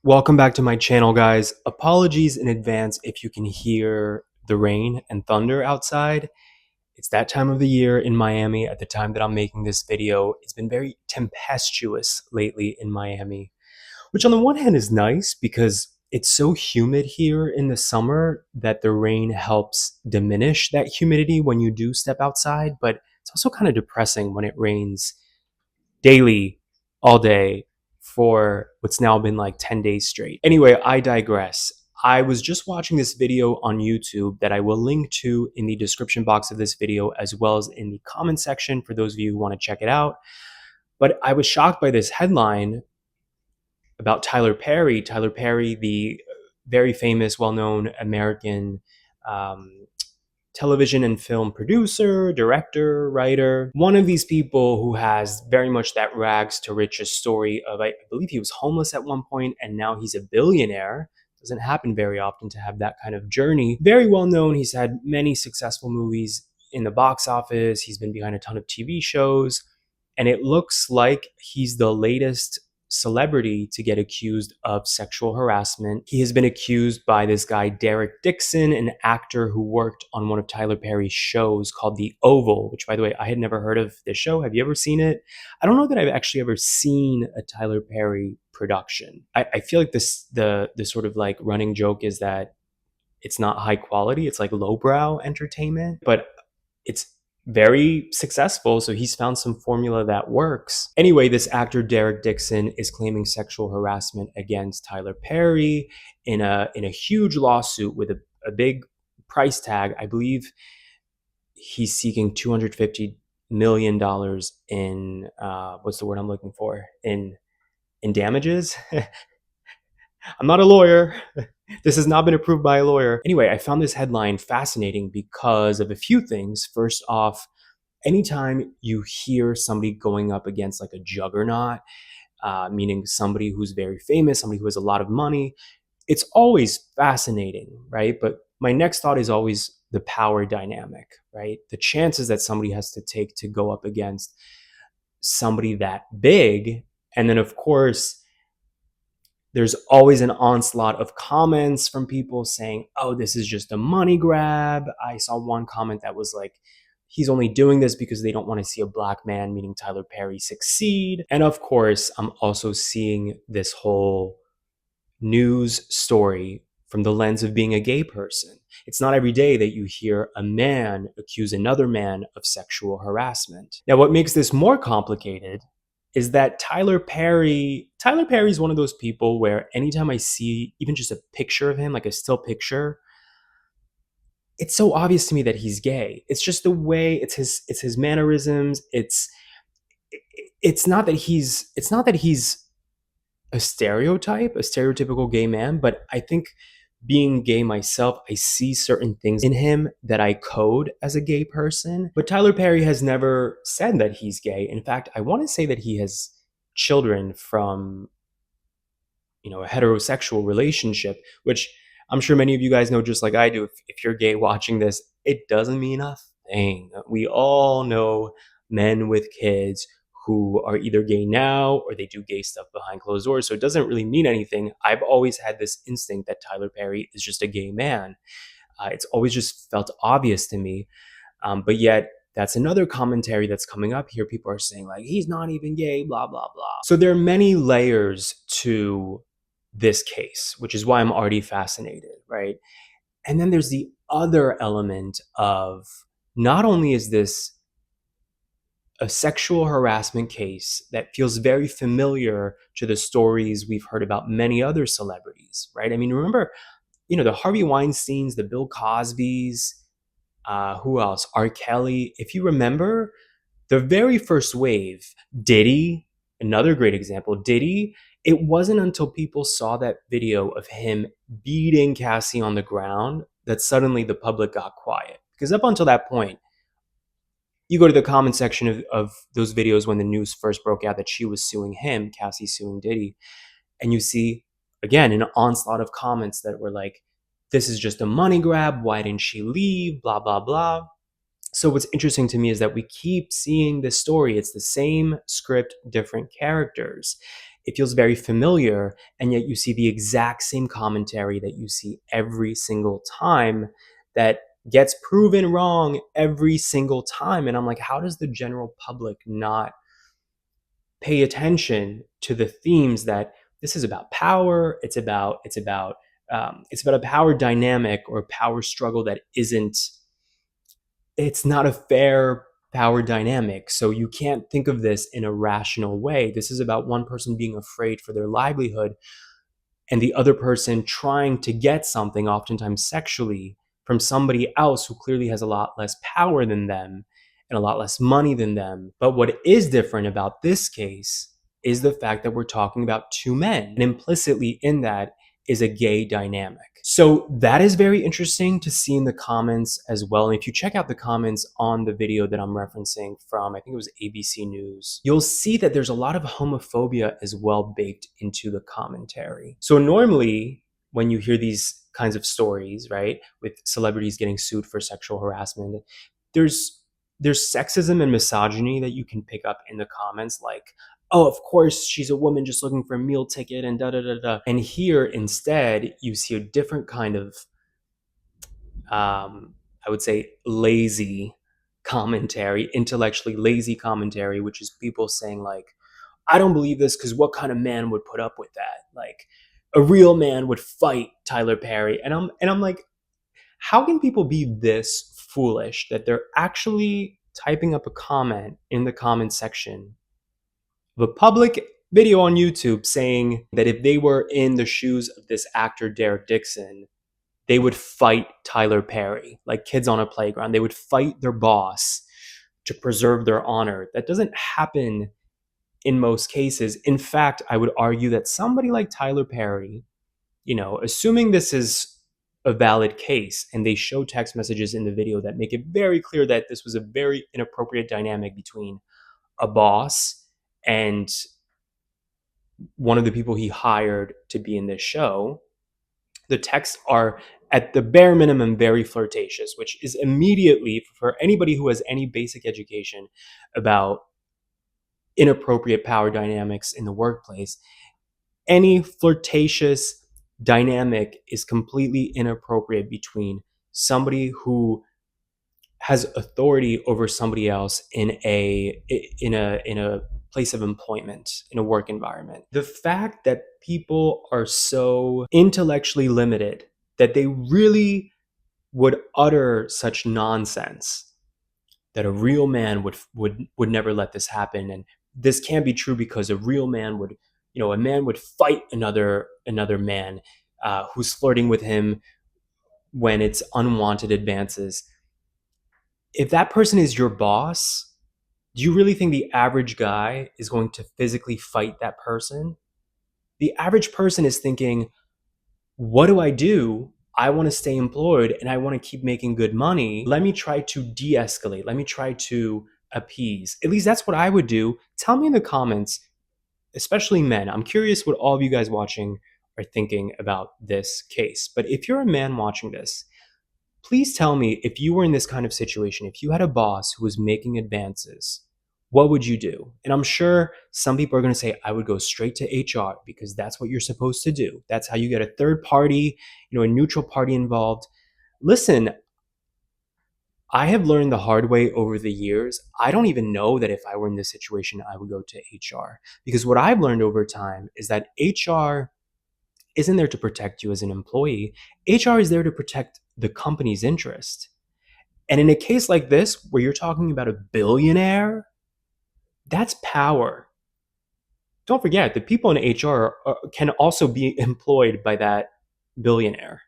Welcome back to my channel, guys. Apologies in advance if you can hear the rain and thunder outside. It's that time of the year in Miami at the time that I'm making this video. It's been very tempestuous lately in Miami, which on the one hand is nice because it's so humid here in the summer that the rain helps diminish that humidity when you do step outside, but it's also kind of depressing when it rains daily, all day, for what's now been like 10 days straight. Anyway, I digress. I was just watching this video on YouTube that I will link to in the description box of this video, as well as in the comment section for those of you who want to check it out. But I was shocked by this headline about Tyler Perry. Tyler Perry, the very famous, well-known American television and film producer, director, writer. One of these people who has very much that rags to riches story of, I believe he was homeless at one point and now he's a billionaire. Doesn't happen very often to have that kind of journey. Very well known. He's had many successful movies in the box office. He's been behind a ton of TV shows. And it looks like he's the latest celebrity to get accused of sexual harassment. He has been accused by this guy, Derek Dixon, an actor who worked on one of Tyler Perry's shows called The Oval, which, by the way, I had never heard of this show. Have you ever seen it? I don't know that I've actually ever seen a Tyler Perry production. I feel like the sort of like running joke is that it's not high quality. It's like lowbrow entertainment, but it's very successful. So he's found some formula that works. Anyway, this actor Derek Dixon is claiming sexual harassment against Tyler Perry in a huge lawsuit with a big price tag. I believe he's seeking $250 million in what's the word I'm looking for? In damages. I'm not a lawyer. This has not been approved by a lawyer. Anyway, I found this headline fascinating because of a few things. First off, anytime you hear somebody going up against like a juggernaut, meaning somebody who's very famous, somebody who has a lot of money, it's always fascinating, right? But my next thought is always the power dynamic, right? The chances that somebody has to take to go up against somebody that big. And then, of course, there's always an onslaught of comments from people saying, oh, this is just a money grab. I saw one comment that was like, he's only doing this because they don't want to see a black man, meaning Tyler Perry, succeed. And of course, I'm also seeing this whole news story from the lens of being a gay person. It's not every day that you hear a man accuse another man of sexual harassment. Now, what makes this more complicated is that Tyler Perry is one of those people where anytime I see even just a picture of him, like a still picture, it's so obvious to me that he's gay. It's just the way, it's his mannerisms. It's not that he's a stereotypical gay man, but I think being gay myself, I see certain things in him that I code as a gay person. But Tyler Perry has never said that he's gay. In fact, I want to say that he has children from, a heterosexual relationship, which I'm sure many of you guys know just like I do. If you're gay watching this, it doesn't mean a thing. We all know men with kids who are either gay now or they do gay stuff behind closed doors. So it doesn't really mean anything. I've always had this instinct that Tyler Perry is just a gay man. It's always just felt obvious to me. But yet, that's another commentary that's coming up here. People are saying like, he's not even gay, blah, blah, blah. So there are many layers to this case, which is why I'm already fascinated, right? And then there's the other element of not only is this a sexual harassment case that feels very familiar to the stories we've heard about many other celebrities, right? I mean, remember, the Harvey Weinsteins, the Bill Cosbys, who else? R. Kelly. If you remember, the very first wave, Diddy, another great example, Diddy, it wasn't until people saw that video of him beating Cassie on the ground that suddenly the public got quiet. Because up until that point, you go to the comment section of those videos when the news first broke out that she was suing him, Cassie suing Diddy, and you see, again, an onslaught of comments that were like, this is just a money grab, why didn't she leave, blah, blah, blah. So what's interesting to me is that we keep seeing this story. It's the same script, different characters. It feels very familiar, and yet you see the exact same commentary that you see every single time that gets proven wrong every single time. And I'm like, how does the general public not pay attention to the themes that this is about power? It's about a power dynamic or power struggle that isn't, it's not a fair power dynamic. So you can't think of this in a rational way. This is about one person being afraid for their livelihood and the other person trying to get something, oftentimes sexually, from somebody else who clearly has a lot less power than them and a lot less money than them. But what is different about this case is the fact that we're talking about two men. And implicitly in that is a gay dynamic. So that is very interesting to see in the comments as well. And if you check out the comments on the video that I'm referencing from, I think it was ABC News, you'll see that there's a lot of homophobia as well baked into the commentary. So normally, when you hear these kinds of stories, right, with celebrities getting sued for sexual harassment, there's sexism and misogyny that you can pick up in the comments, like, oh, of course, she's a woman just looking for a meal ticket and da da da da. And here, instead, you see a different kind of, I would say, lazy commentary, intellectually lazy commentary, which is people saying, like, I don't believe this because what kind of man would put up with that? Like, a real man would fight Tyler Perry. And I'm like, how can people be this foolish that they're actually typing up a comment in the comment section of a public video on YouTube saying that if they were in the shoes of this actor Derek Dixon, they would fight Tyler Perry, like kids on a playground. They would fight their boss to preserve their honor. That doesn't happen in most cases. In fact, I would argue that somebody like Tyler Perry, assuming this is a valid case and they show text messages in the video that make it very clear that this was a very inappropriate dynamic between a boss and one of the people he hired to be in this show, the texts are at the bare minimum very flirtatious, which is immediately, for anybody who has any basic education about inappropriate power dynamics in the workplace, any flirtatious dynamic is completely inappropriate between somebody who has authority over somebody else in a place of employment, in a work environment. The fact that people are so intellectually limited that they really would utter such nonsense, that a real man would never let this happen, and this can't be true because a real man would, a man would fight another man who's flirting with him when it's unwanted advances. If that person is your boss, do you really think the average guy is going to physically fight that person? The average person is thinking, what do I do? I want to stay employed and I want to keep making good money. Let me try to de escalate. Let me try to appease. At least that's what I would do. Tell me in the comments, especially men. I'm curious what all of you guys watching are thinking about this case. But if you're a man watching this, please tell me, if you were in this kind of situation, if you had a boss who was making advances, what would you do? And I'm sure some people are going to say, I would go straight to HR because that's what you're supposed to do. That's how you get a third party, a neutral party involved. Listen, I have learned the hard way over the years. I don't even know that if I were in this situation, I would go to HR, because what I've learned over time is that HR isn't there to protect you as an employee. HR is there to protect the company's interest. And in a case like this, where you're talking about a billionaire, that's power. Don't forget, the people in HR can also be employed by that billionaire.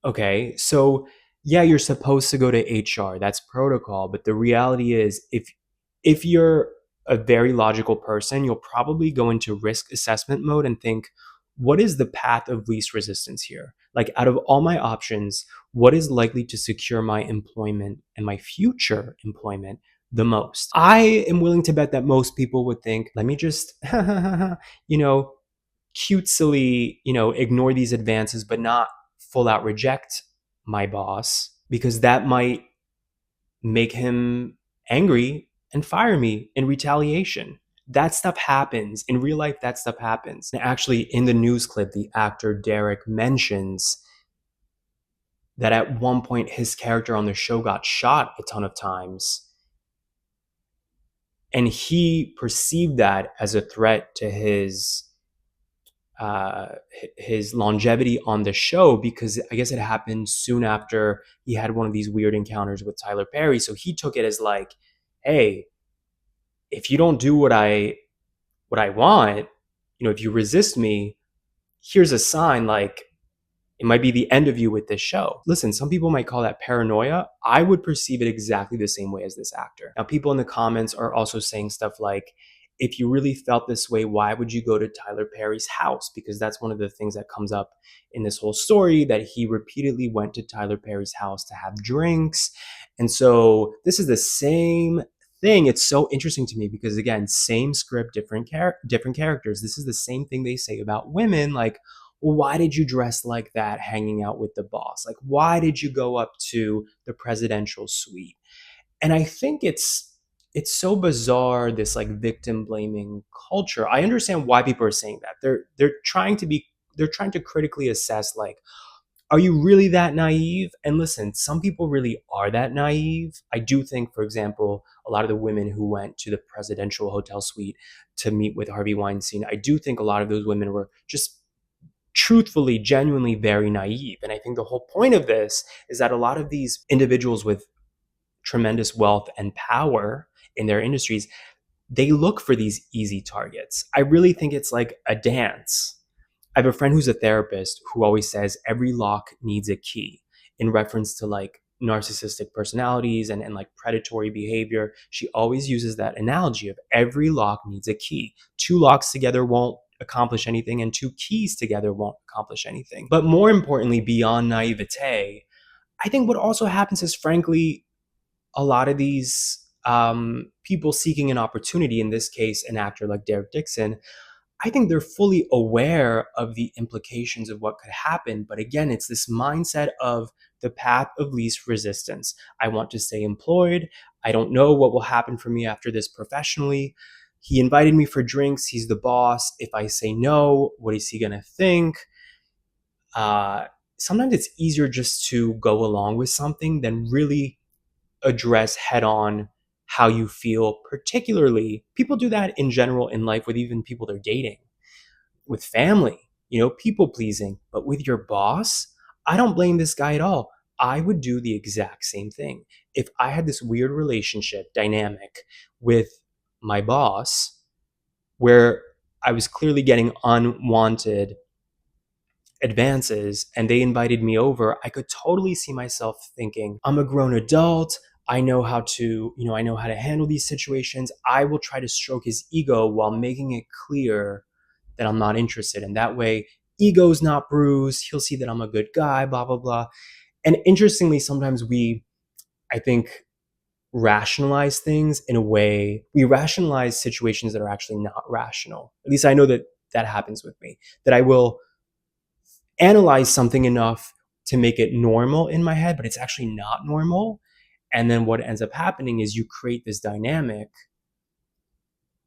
Okay, so yeah, you're supposed to go to HR. That's protocol. But the reality is, if you're a very logical person, you'll probably go into risk assessment mode and think, what is the path of least resistance here? Like, out of all my options, what is likely to secure my employment and my future employment the most? I am willing to bet that most people would think, let me just, cutesily, ignore these advances, but not full out reject my boss, because that might make him angry and fire me in retaliation. That stuff happens. In real life, that stuff happens. And actually, in the news clip, the actor Derek mentions that at one point his character on the show got shot a ton of times. And he perceived that as a threat to uh, his longevity on the show, because I guess it happened soon after he had one of these weird encounters with Tyler Perry. So he took it as like, hey, if you don't do what I want, if you resist me, here's a sign, like it might be the end of you with this show. Listen, some people might call that paranoia. I would perceive it exactly the same way as this actor. Now, people in the comments are also saying stuff like, if you really felt this way, why would you go to Tyler Perry's house? Because that's one of the things that comes up in this whole story, that he repeatedly went to Tyler Perry's house to have drinks. And so this is the same thing. It's so interesting to me because, again, same script, different characters. This is the same thing they say about women, like, well, why did you dress like that hanging out with the boss? Like, why did you go up to the presidential suite? And I think it's so bizarre, this like victim blaming culture. I understand why people are saying that. They're trying to critically assess, like, are you really that naive? And listen, some people really are that naive. I do think, for example, a lot of the women who went to the presidential hotel suite to meet with Harvey Weinstein, I do think a lot of those women were just truthfully, genuinely very naive. And I think the whole point of this is that a lot of these individuals with tremendous wealth and power in their industries, they look for these easy targets. I really think it's like a dance. I have a friend who's a therapist who always says every lock needs a key, in reference to like narcissistic personalities and like predatory behavior. She always uses that analogy of every lock needs a key. Two locks together won't accomplish anything, and two keys together won't accomplish anything. But more importantly, beyond naivete, I think what also happens is, frankly, a lot of these people seeking an opportunity, in this case, an actor like Derek Dixon, I think they're fully aware of the implications of what could happen. But again, it's this mindset of the path of least resistance. I want to stay employed. I don't know what will happen for me after this professionally. He invited me for drinks. He's the boss. If I say no, what is he going to think? Uh, Sometimes it's easier just to go along with something than really address head on how you feel. Particularly, people do that in general in life with even people they're dating, with family, people pleasing. But with your boss, I don't blame this guy at all. I would do the exact same thing. If I had this weird relationship dynamic with my boss where I was clearly getting unwanted advances and they invited me over, I could totally see myself thinking, I'm a grown adult. I know how to handle these situations. I will try to stroke his ego while making it clear that I'm not interested. And that way, ego's not bruised. He'll see that I'm a good guy, blah, blah, blah. And interestingly, sometimes I think, rationalize things in a way, we rationalize situations that are actually not rational. At least I know that happens with me, that I will analyze something enough to make it normal in my head, but it's actually not normal. And then what ends up happening is you create this dynamic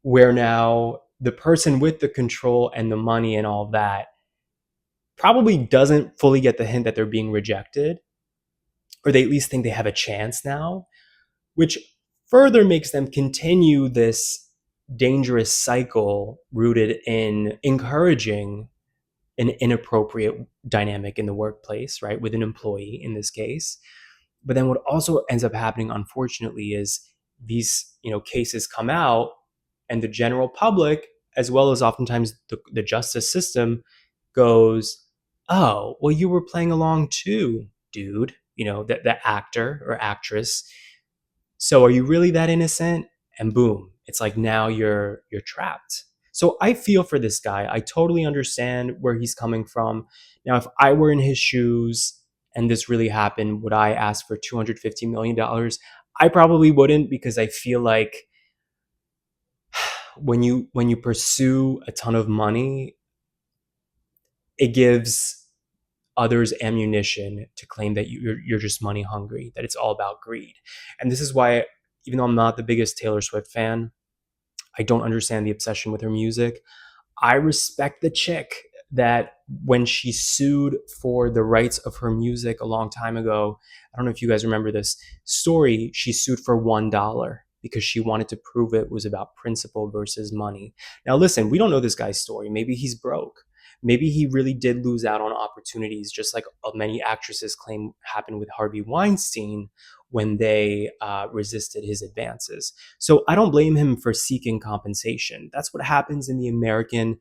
where now the person with the control and the money and all that probably doesn't fully get the hint that they're being rejected, or they at least think they have a chance now, which further makes them continue this dangerous cycle rooted in encouraging an inappropriate dynamic in the workplace, right? With an employee in this case. But then what also ends up happening, unfortunately, is these, cases come out, and the general public, as well as oftentimes the justice system, goes, oh, well, you were playing along too, dude, the actor or actress. So are you really that innocent? And boom, it's like now you're trapped. So I feel for this guy. I totally understand where he's coming from. Now, if I were in his shoes and this really happened, would I ask for $250 million? I probably wouldn't, because I feel like when you pursue a ton of money, it gives others ammunition to claim that you're just money hungry, that it's all about greed. And this is why, even though I'm not the biggest Taylor Swift fan, I don't understand the obsession with her music. I respect the chick that when she sued for the rights of her music a long time ago, I don't know if you guys remember this story, she sued for $1 because she wanted to prove it was about principle versus money. Now, listen, we don't know this guy's story. Maybe he's broke. Maybe he really did lose out on opportunities, just like many actresses claim happened with Harvey Weinstein when they resisted his advances. So I don't blame him for seeking compensation. That's what happens in the American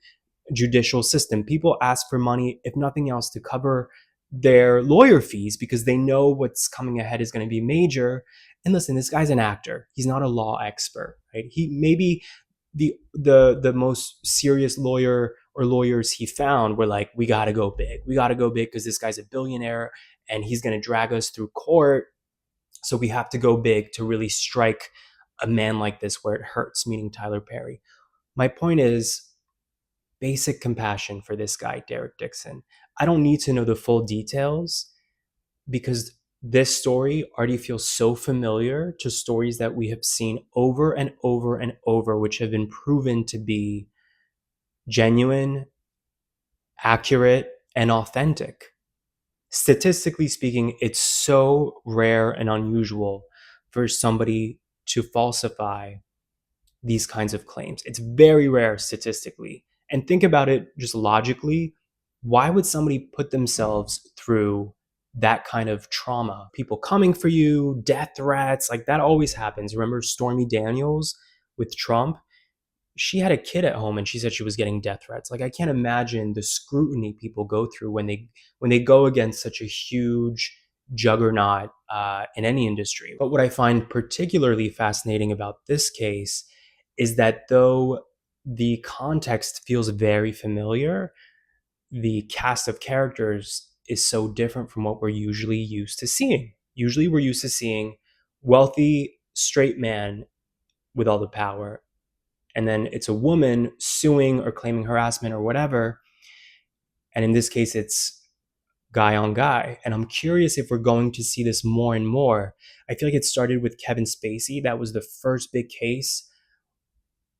judicial system. People ask for money, if nothing else, to cover their lawyer fees because they know what's coming ahead is going to be major. And listen, this guy's an actor. He's not a law expert, right? He maybe the most serious lawyer or lawyers he found were like, we got to go big. We got to go big because this guy's a billionaire and he's going to drag us through court. So we have to go big to really strike a man like this where it hurts, meaning Tyler Perry. My point is basic compassion for this guy, Derek Dixon. I don't need to know the full details because this story already feels so familiar to stories that we have seen over and over and over, which have been proven to be genuine, accurate, and authentic. Statistically speaking, it's so rare and unusual for somebody to falsify these kinds of claims. It's very rare statistically. And think about it just logically. Why would somebody put themselves through that kind of trauma? People coming for you, death threats, like that always happens. Remember Stormy Daniels with Trump? She had a kid at home and she said she was getting death threats. Like I can't imagine the scrutiny people go through when they go against such a huge juggernaut in any industry. But what I find particularly fascinating about this case is that though the context feels very familiar, the cast of characters is so different from what we're usually used to seeing. Usually we're used to seeing wealthy straight man with all the power, and then it's a woman suing or claiming harassment or whatever. And in this case, it's guy on guy. And I'm curious if we're going to see this more and more. I feel like it started with Kevin Spacey. That was the first big case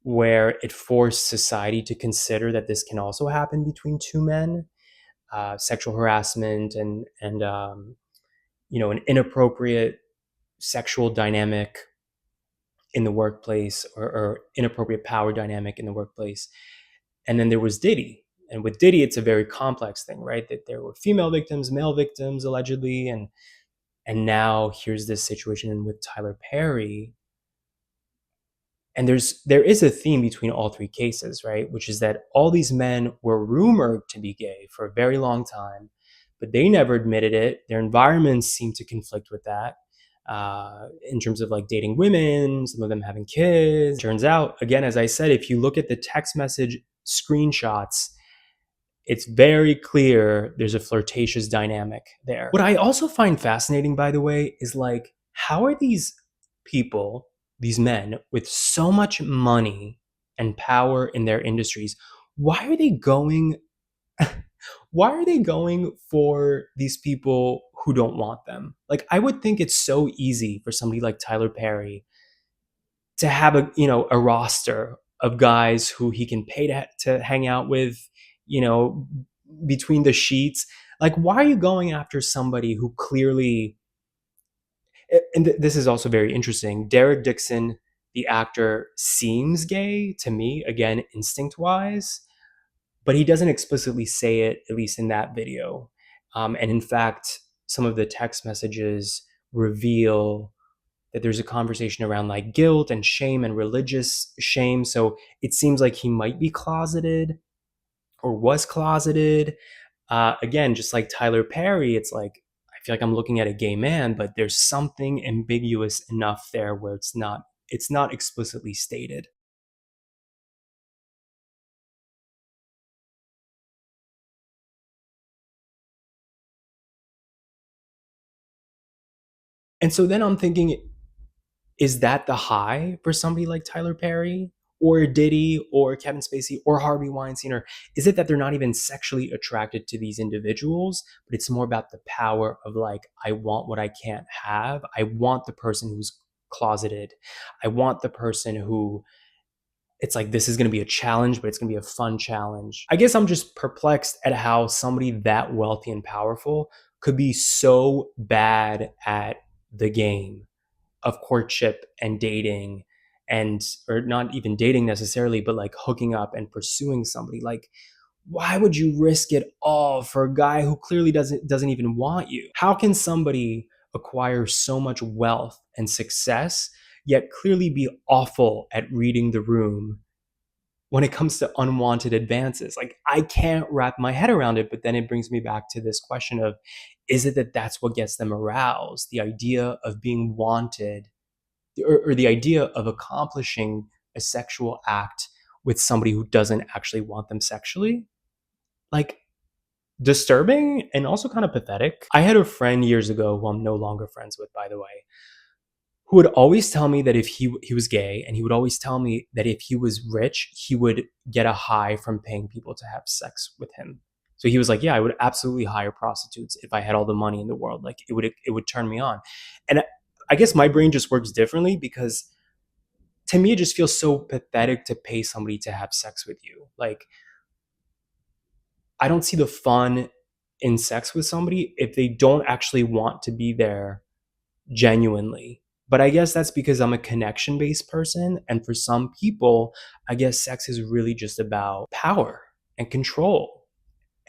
where it forced society to consider that this can also happen between two men, sexual harassment and an inappropriate sexual dynamic in the workplace or inappropriate power dynamic in the workplace. And then there was Diddy. And with Diddy, it's a very complex thing, right? That there were female victims, male victims, allegedly, and now here's this situation with Tyler Perry. And there is a theme between all three cases, right? Which is that all these men were rumored to be gay for a very long time, but they never admitted it. Their environments seem to conflict with that. In terms of like dating women, some of them having kids. Turns out, again, as I said, if you look at the text message screenshots, it's very clear there's a flirtatious dynamic there. What I also find fascinating, by the way, is like, how are these people, these men with so much money and power in their industries, why are they going why are they going for these people who don't want them? Like I would think it's so easy for somebody like Tyler Perry to have a roster of guys who he can pay to hang out with, you know, between the sheets. Like why are you going after somebody who clearly and this is also very interesting. Derek Dixon, the actor, seems gay to me, again, instinct wise, but he doesn't explicitly say it, at least in that video. And in fact, some of the text messages reveal that there's a conversation around like guilt and shame and religious shame. So it seems like he might be closeted or was closeted. Again, just like Tyler Perry, it's like, I feel like I'm looking at a gay man, but there's something ambiguous enough there where it's not explicitly stated. And so then I'm thinking, is that the high for somebody like Tyler Perry or Diddy or Kevin Spacey or Harvey Weinstein? Or is it that they're not even sexually attracted to these individuals, but it's more about the power of like, I want what I can't have. I want the person who's closeted. I want the person who it's like this is going to be a challenge, but it's going to be a fun challenge. I guess I'm just perplexed at how somebody that wealthy and powerful could be so bad at the game of courtship and dating, and or not even dating necessarily, but like hooking up and pursuing somebody. Like, why would you risk it all for a guy who clearly doesn't even want you? How can somebody acquire so much wealth and success yet clearly be awful at reading the room when it comes to unwanted advances? Like, I can't wrap my head around it. But then it brings me back to this question of, is it that that's what gets them aroused? The idea of being wanted, or the idea of accomplishing a sexual act with somebody who doesn't actually want them sexually? Like, disturbing and also kind of pathetic. I had a friend years ago, who I'm no longer friends with, by the way, who would always tell me that if he was gay, and he would always tell me that if he was rich, he would get a high from paying people to have sex with him. So he was like, "Yeah, I would absolutely hire prostitutes if I had all the money in the world. Like, it would turn me on." And I guess my brain just works differently, because to me it just feels so pathetic to pay somebody to have sex with you. Like, I don't see the fun in sex with somebody if they don't actually want to be there genuinely. But I guess that's because I'm a connection based person. And for some people, I guess sex is really just about power and control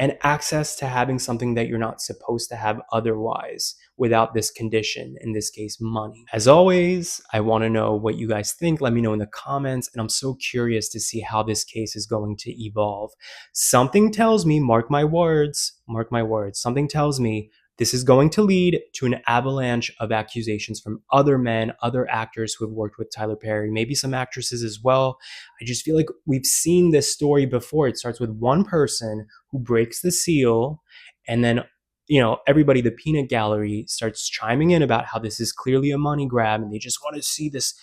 and access to having something that you're not supposed to have otherwise, without this condition, in this case, money. As always, I want to know what you guys think. Let me know in the comments. And I'm so curious to see how this case is going to evolve. Something tells me, mark my words, something tells me this is going to lead to an avalanche of accusations from other men, other actors who have worked with Tyler Perry, maybe some actresses as well. I just feel like we've seen this story before. It starts with one person who breaks the seal, and then, everybody, the peanut gallery, starts chiming in about how this is clearly a money grab, and they just want to see this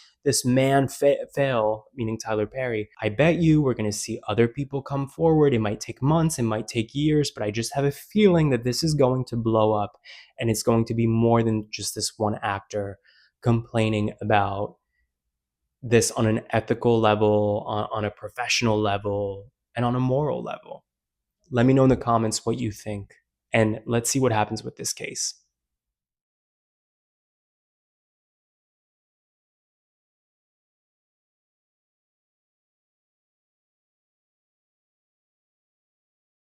man fail, meaning Tyler Perry. I bet you we're going to see other people come forward. It might take months, it might take years, but I just have a feeling that this is going to blow up, and it's going to be more than just this one actor complaining about this on an ethical level, on a professional level, and on a moral level. Let me know in the comments what you think, and let's see what happens with this case.